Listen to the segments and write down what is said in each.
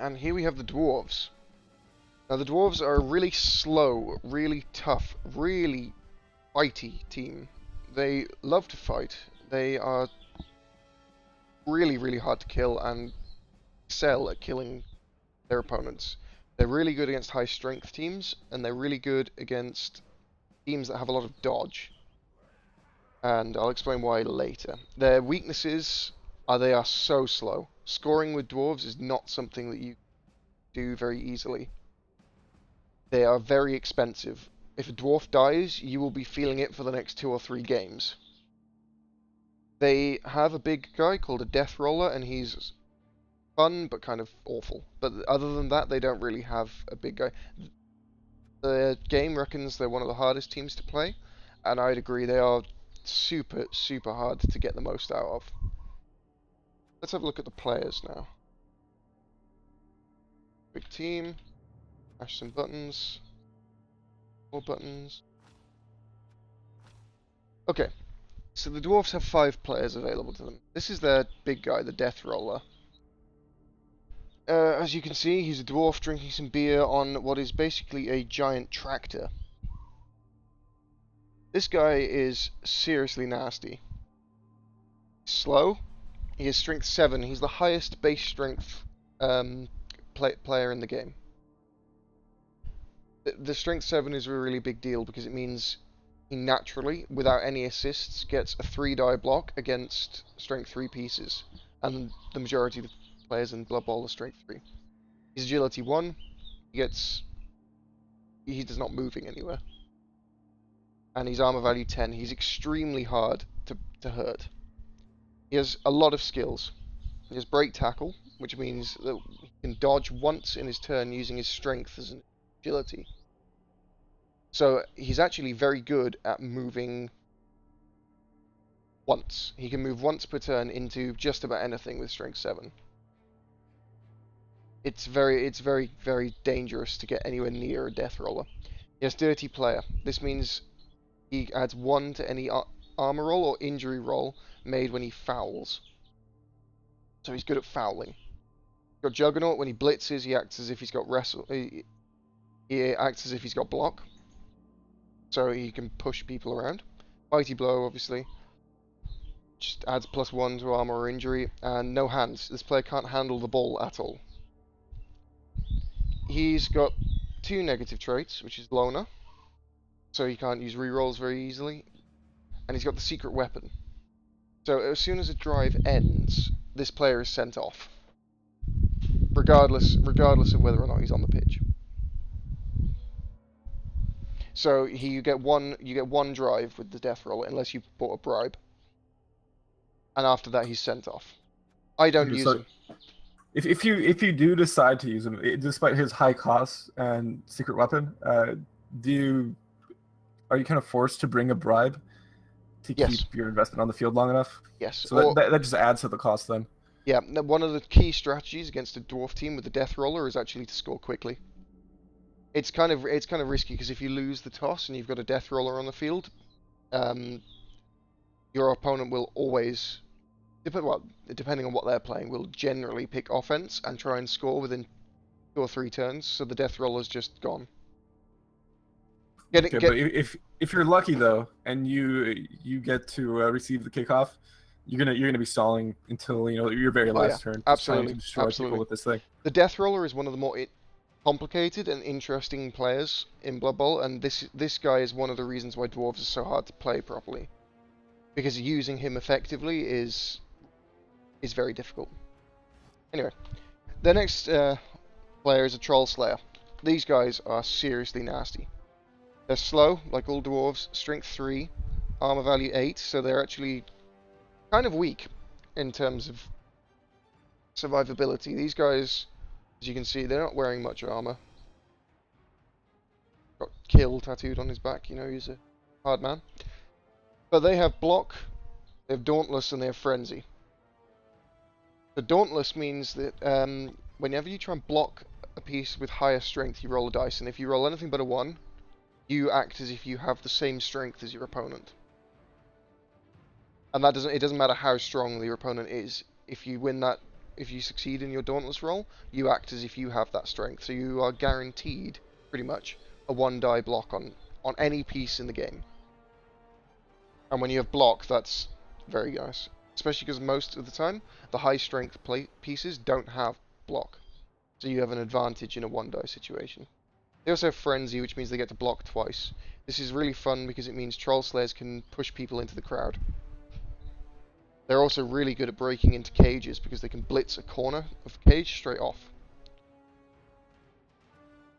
And here we have the dwarves. Now the dwarves are a really slow, really tough, really fighty team. They love to fight. They are really, really hard to kill and excel at killing their opponents. They're really good against high strength teams, and they're really good against teams that have a lot of dodge. And I'll explain why later. Their weaknesses are they are so slow. Scoring with dwarves is not something that you do very easily. They are very expensive. If a dwarf dies, you will be feeling it for the next 2 or 3 games. They have a big guy called a death roller, and he's fun but kind of awful. But other than that, they don't really have a big guy. The game reckons they're one of the hardest teams to play, and I'd agree they are super, super hard to get the most out of. Let's have a look at the players now. Big team. Mash some buttons. More buttons. Okay, so the dwarves have 5 players available to them. This is their big guy, the death roller. As you can see, he's a dwarf drinking some beer on what is basically a giant tractor. This guy is seriously nasty. Slow. He has strength 7. He's the highest base strength player in the game. The strength 7 is a really big deal because it means he naturally, without any assists, gets a 3-die block against strength 3 pieces. And the majority of the players in Blood Bowl are strength 3. His agility 1. He's just not moving anywhere. And his armor value 10. He's extremely hard to hurt. He has a lot of skills. He has break tackle, which means that he can dodge once in his turn using his strength as an agility. So he's actually very good at moving once. He can move once per turn into just about anything with strength 7. It's very, very dangerous to get anywhere near a death roller. He has dirty player. This means he adds 1 to any armor roll or injury roll made when he fouls. So he's good at fouling. Got Juggernaut. When he blitzes, he acts as if he's got wrestle. He acts as if he's got block, so he can push people around. Mighty Blow, obviously, just adds +1 to armor or injury, and no hands. This player can't handle the ball at all. He's got 2 negative traits, which is Loner, so he can't use rerolls very easily, and he's got the secret weapon. So as soon as a drive ends, this player is sent off, regardless of whether or not he's on the pitch. So you get one drive with the death roller unless you bought a bribe, and after that he's sent off. I don't use him. If you do decide to use him, despite his high cost and secret weapon, are you kind of forced to bring a bribe to keep your investment on the field long enough? Yes. So that just adds to the cost then. Yeah. One of the key strategies against a dwarf team with the death roller is actually to score quickly. It's kind of risky because if you lose the toss and you've got a death roller on the field, your opponent will always, depending on what they're playing, will generally pick offense and try and score within 2 or 3 turns. So the death roller's just gone. But if you're lucky though, and you get to receive the kickoff, you're gonna be stalling until your very last turn. Absolutely, people with this thing. The death roller is one of the more complicated and interesting players in Blood Bowl, and this guy is one of the reasons why dwarves are so hard to play properly, because using him effectively is very difficult. Anyway, the next player is a Troll Slayer. These guys are seriously nasty. They're slow, like all dwarves, strength 3, armor value 8, so they're actually kind of weak in terms of survivability. These guys, as you can see, they're not wearing much armor. Got kill tattooed on his back, he's a hard man. But they have block, they have dauntless, and they have frenzy. The dauntless means that whenever you try and block a piece with higher strength, you roll a dice, and if you roll anything but a 1, you act as if you have the same strength as your opponent. And it doesn't matter how strong your opponent is. If you win that if you succeed in your Dauntless roll, you act as if you have that strength. So you are guaranteed, pretty much, a 1-die block on any piece in the game. And when you have block, that's very nice. Especially because most of the time, the high strength pieces don't have block. So you have an advantage in a 1-die situation. They also have Frenzy, which means they get to block twice. This is really fun because it means Troll Slayers can push people into the crowd. They're also really good at breaking into cages because they can blitz a corner of a cage straight off.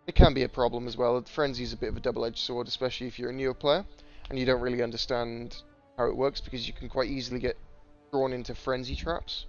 It can be a problem as well. Frenzy is a bit of a double-edged sword, especially if you're a newer player and you don't really understand how it works, because you can quite easily get drawn into frenzy traps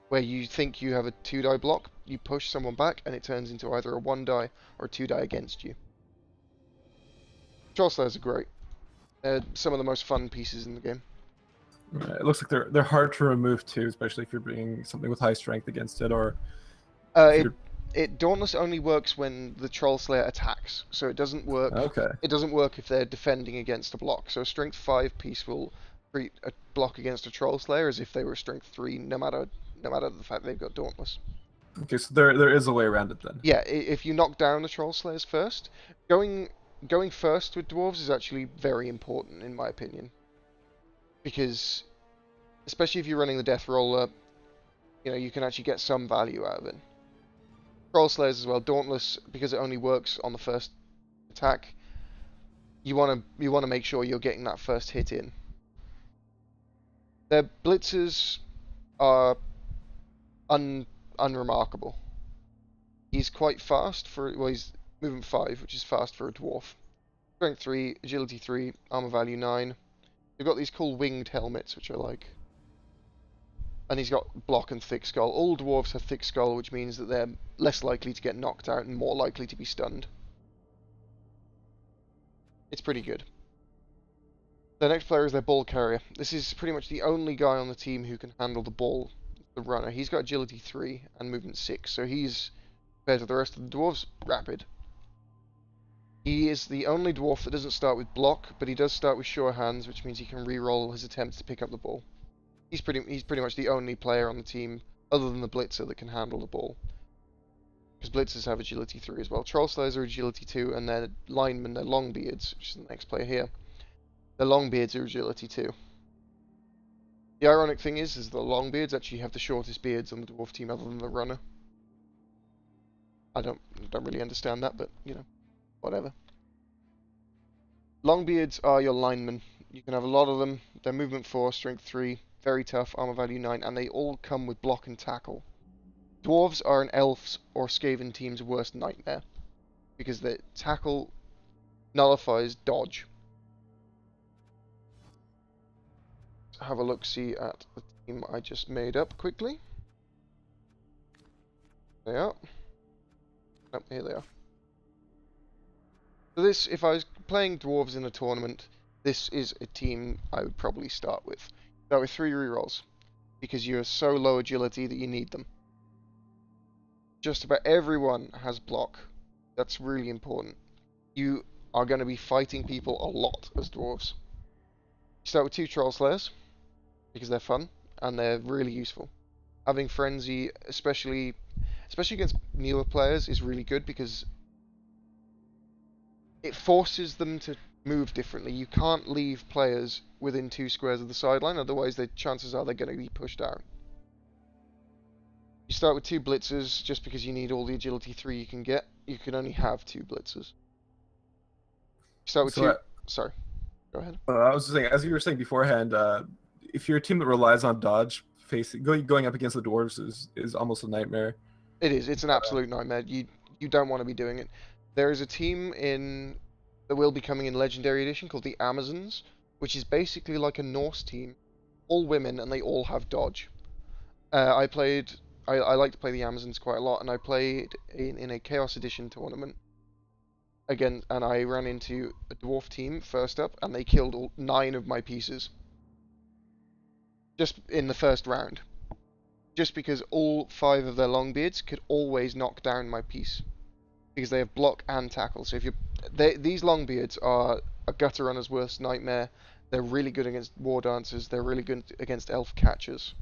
where you think you have a 2-die block, you push someone back and it turns into either a 1-die or a 2-die against you. Troll Slayers are great. They're some of the most fun pieces in the game. It looks like they're hard to remove too, especially if you're bringing something with high strength against it, or Dauntless only works when the Troll Slayer attacks, so it doesn't work. Okay. It doesn't work if they're defending against a block. So a Strength 5 piece will treat a block against a Troll Slayer as if they were a Strength 3, no matter the fact they've got Dauntless. Okay, so there is a way around it then. Yeah, if you knock down the Troll Slayers first, going first with Dwarves is actually very important in my opinion, because especially if you're running the Death Roller, you know, you can actually get some value out of it. Troll Slayers as well, Dauntless, because it only works on the first attack. You want to make sure you're getting that first hit in. Their blitzers are unremarkable. He's quite fast for, well, he's movement 5, which is fast for a dwarf. Strength 3, agility 3, armor value 9. They've got these cool winged helmets, which I like. And he's got block and thick skull. All dwarves have thick skull, which means that they're less likely to get knocked out and more likely to be stunned. It's pretty good. The next player is their ball carrier. This is pretty much the only guy on the team who can handle the ball, the runner. He's got agility 3 and movement 6, so he's, compared to the rest of the dwarves, rapid. He is the only dwarf that doesn't start with block, but he does start with sure hands, which means he can re-roll his attempts to pick up the ball. He's pretty much the only player on the team, other than the blitzer, that can handle the ball. Because blitzers have agility 3 as well. Troll Slayers are agility 2, and their linemen, their Longbeards, which is the next player here, their Longbeards are agility 2. The ironic thing is the Longbeards actually have the shortest beards on the dwarf team, other than the runner. I don't really understand that, but you know, whatever. Longbeards are your linemen. You can have a lot of them. They're movement 4, strength 3. Very tough, armor value 9, and they all come with block and tackle. Dwarves are an elf's or Skaven team's worst nightmare, because the tackle nullifies dodge. Let's have a look-see at the team I just made up quickly. There they are. Oh, here they are. So this, if I was playing dwarves in a tournament, this is a team I would probably start with. Start with 3 rerolls, because you're so low agility that you need them. Just about everyone has block. That's really important. You are going to be fighting people a lot as dwarves. You start with 2 Troll Slayers, because they're fun, and they're really useful. Having Frenzy, especially against newer players, is really good, because it forces them to move differently. You can't leave players within 2 squares of the sideline, otherwise the chances are they're going to be pushed out. You start with 2 blitzers just because you need all the agility 3 you can get. You can only have 2 blitzers. You start with 2... Sorry, go ahead. I was just saying, as you were saying beforehand, if you're a team that relies on dodge, going up against the dwarves is almost a nightmare. It is. It's an absolute nightmare. You don't want to be doing it. There is a team that will be coming in Legendary Edition called the Amazons, which is basically like a Norse team, all women, and they all have dodge. I like to play the Amazons quite a lot, and I played in a Chaos Edition tournament again, and I ran into a dwarf team first up, and they killed all 9 of my pieces just in the first round, just because all 5 of their Longbeards could always knock down my piece, because they have block and tackle. So if these Longbeards are a gutter runner's worst nightmare. They're really good against war dancers. They're really good against elf catchers.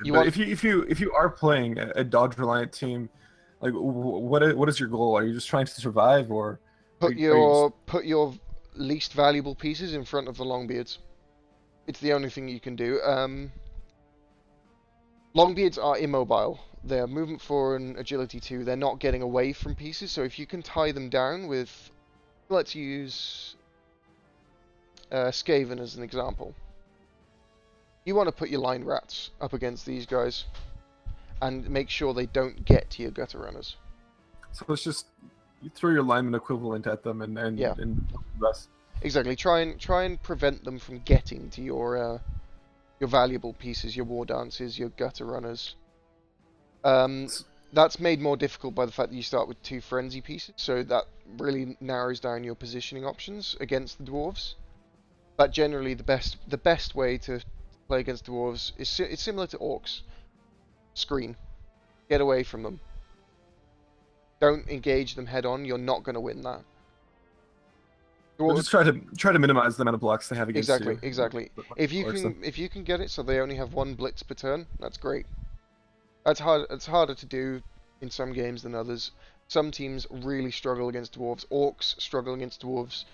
You But want if you are playing a dodge reliant team, like what is your goal? Are you just trying to survive, or are you just... put your least valuable pieces in front of the Longbeards. It's the only thing you can do. Longbeards are immobile. They're movement 4 and agility 2. They're not getting away from pieces, so if you can tie them down with... Let's use Skaven as an example. You want to put your line rats up against these guys and make sure they don't get to your gutter runners. So it's just you throw your lineman equivalent at them Yeah. and rest. Exactly. Try and prevent them from getting to your valuable pieces, your war dances, your gutter runners. That's made more difficult by the fact that you start with 2 frenzy pieces, so that really narrows down your positioning options against the dwarves. But generally, the best way to play against dwarves is it's similar to orcs. Screen, get away from them. Don't engage them head on. You're not going to win that. We'll just try to minimize the amount of blocks they have against you. Exactly. If you can get it so they only have 1 blitz per turn, that's great. That's hard. It's harder to do in some games than others. Some teams really struggle against dwarves. Orcs struggle against dwarves.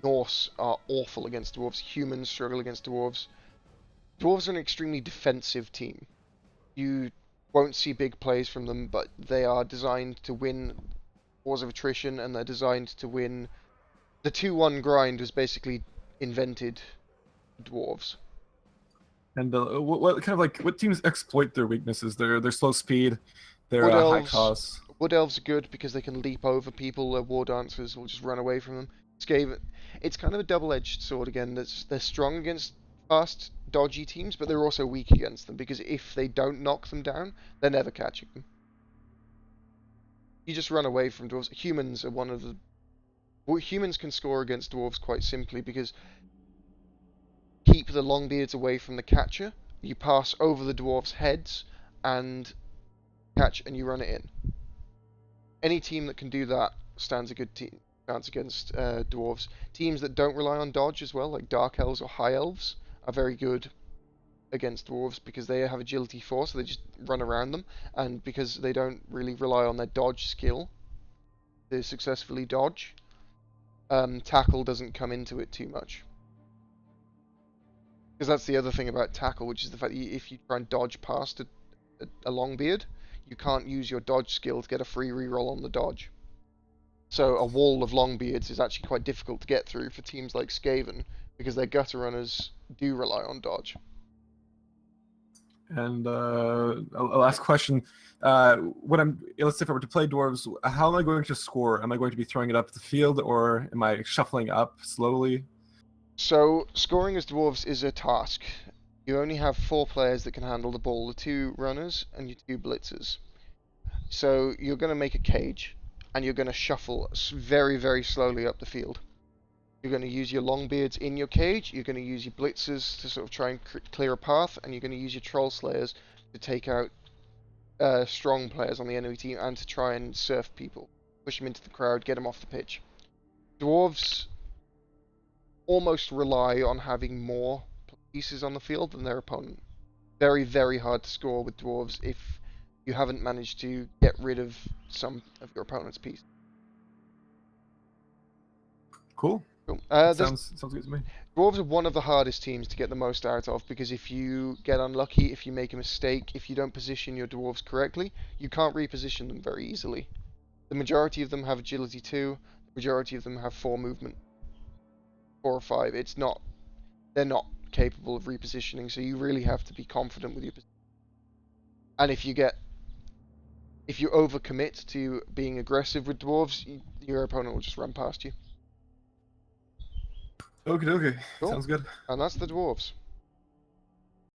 Norse are awful against dwarves. Humans struggle against dwarves. Dwarves are an extremely defensive team. You won't see big plays from them, but they are designed to win wars of attrition, and they're designed to win. The 2-1 grind was basically invented dwarves. And what kind of like what teams exploit their weaknesses? Their slow speed, their Wood high elves, costs. Wood elves are good because they can leap over people. Their war dancers will just run away from them. Skaven, it's kind of a double-edged sword again. They're strong against fast, dodgy teams, but they're also weak against them because if they don't knock them down, they're never catching them. You just run away from dwarves. Humans are one of the... Well, humans can score against dwarves quite simply because keep the Longbeards away from the catcher. You pass over the dwarves' heads and catch, and you run it in. Any team that can do that stands a good chance against dwarves. Teams that don't rely on dodge as well, like dark elves or high elves, are very good against dwarves because they have agility 4, so they just run around them, and because they don't really rely on their dodge skill to successfully dodge, tackle doesn't come into it too much. Because that's the other thing about tackle, which is the fact that if you try and dodge past a Longbeard, you can't use your dodge skill to get a free reroll on the dodge. So a wall of Longbeards is actually quite difficult to get through for teams like Skaven, because their gutter runners do rely on dodge. And a last question: let's say if I were to play dwarves, how am I going to score? Am I going to be throwing it up the field, or am I shuffling up slowly? So scoring as dwarves is a task. You only have 4 players that can handle the ball: the 2 runners and your 2 blitzers. So you're going to make a cage, and you're going to shuffle very, very slowly up the field. You're going to use your Longbeards in your cage, you're going to use your blitzers to sort of try and clear a path, and you're going to use your troll slayers to take out strong players on the enemy team and to try and surf people. Push them into the crowd, get them off the pitch. Dwarves almost rely on having more pieces on the field than their opponent. Very, very hard to score with dwarves if you haven't managed to get rid of some of your opponent's pieces. Cool. Cool. Sounds good to me. Dwarves are one of the hardest teams to get the most out of, because if you get unlucky, if you make a mistake, if you don't position your dwarves correctly, you can't reposition them very easily. The majority of them have agility 2, the majority of them have 4 movement. 4 or 5. They're not capable of repositioning, so you really have to be confident with your position. And if you overcommit to being aggressive with dwarves, your opponent will just run past you. Okay. Cool. Sounds good. And that's the dwarves.